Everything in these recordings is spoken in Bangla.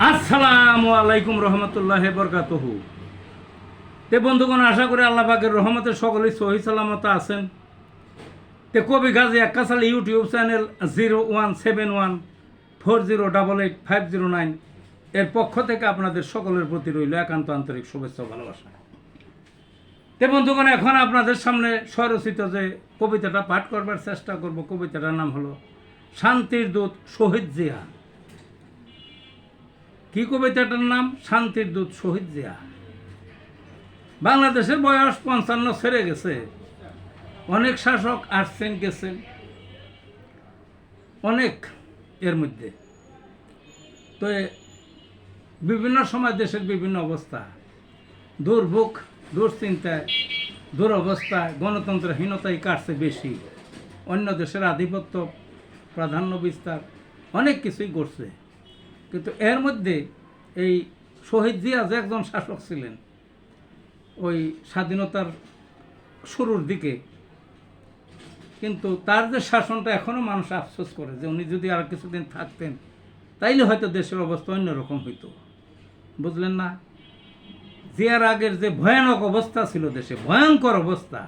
আসসালামু আলাইকুম রহমতুল্লাহ বরকাতুহু। তে বন্ধুগণ, আশা করি আল্লাহ পাকের রহমতে সকলেই সহি সালামত আছেন। তে কবি গাজী আক্কাস আলী ইউটিউব চ্যানেল 017140885009 এর পক্ষ থেকে আপনাদের সকলের প্রতি রইল একান্ত আন্তরিক শুভেচ্ছা ও ভালোবাসা। তে বন্ধুগণ, এখন আপনাদের সামনে স্বরচিত যে কবিতাটা পাঠ করবার চেষ্টা করব, কবিতাটার নাম হলো শান্তির দূত শহীদ জিয়া। কি কবিতাটার নাম? শান্তির দূত শহীদ জিয়া। বাংলাদেশের বয়স 55 ছেড়ে গেছে। অনেক শাসক আসছেন গেছেন, অনেক এর মধ্যে তো বিভিন্ন সময় দেশের বিভিন্ন অবস্থা, দুর্ভোগ, দুশ্চিন্তায়, দুরবস্থায়, গণতন্ত্রহীনতাই কাটছে বেশি। অন্য দেশের আধিপত্য, প্রাধান্য বিস্তার, অনেক কিছুই করছে। কিন্তু এর মধ্যে এই শহীদ জিয়া যে একজন শাসক ছিলেন, ওই স্বাধীনতার শুরুর দিকে, কিন্তু তার যে শাসনটা এখনও মানুষ আফসোস করে যে উনি যদি আর কিছুদিন থাকতেন তাইলে হয়তো দেশের অবস্থা অন্যরকম হইতো। বুঝলেন না? জিয়ার আগের যে ভয়ানক অবস্থা ছিল দেশে, ভয়ঙ্কর অবস্থা,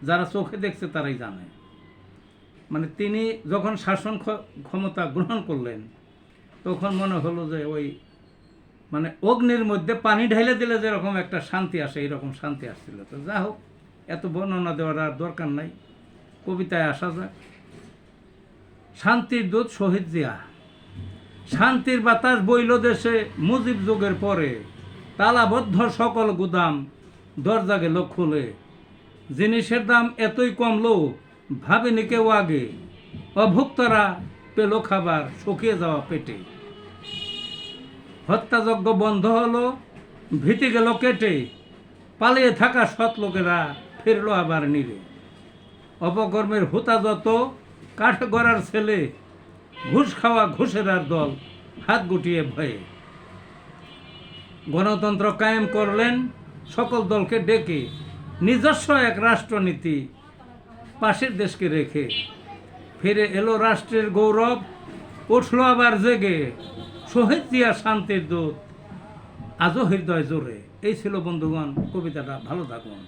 যারা চোখে দেখছে তারাই জানে। মানে তিনি যখন শাসন ক্ষমতা গ্রহণ করলেন তখন মনে হলো যে ওই মানে অগ্নির মধ্যে পানি ঢেলে দিলে যেরকম একটা শান্তি আসে, এইরকম শান্তি আসছিল। তো যা হোক, এত বর্ণনা দেওয়ার আর দরকার নাই, কবিতায় আসা যাক। শান্তির দূত শহীদ জিয়া। শান্তির বাতাস বইল দেশে মুজিব যুগের পরে, তালাবদ্ধ সকল গুদাম দরজা গেল খুলে। জিনিসের দাম এতই কমলো ভাবেনি কেউ আগে, অভুক্তরা পেল খাবার শুকিয়ে যাওয়া পেটে। হত্যাযজ্ঞ বন্ধ হলো, ভীতি গেল কেটে, পালিয়ে থাকা সৎ লোকেরা ফিরলো আবার নিরে। অপকর্মের হুতা যত, কাঠ গড়ার ছেলে, ঘুষ খাওয়া ঘুষেরার দল হাত গুটিয়ে ভয়ে। গণতন্ত্র কায়েম করলেন সকল দলকে ডেকে, নিজস্ব এক রাষ্ট্রনীতি পাশের দেশকে রেখে। ফিরে এলো রাষ্ট্রের গৌরব, উঠলো আবার জেগে। শহীদ জিয়া শান্তির দূত, আজও হৃদয় জোরে। এই ছিল বন্ধুগণ কবিতাটা। ভালো থাকুন।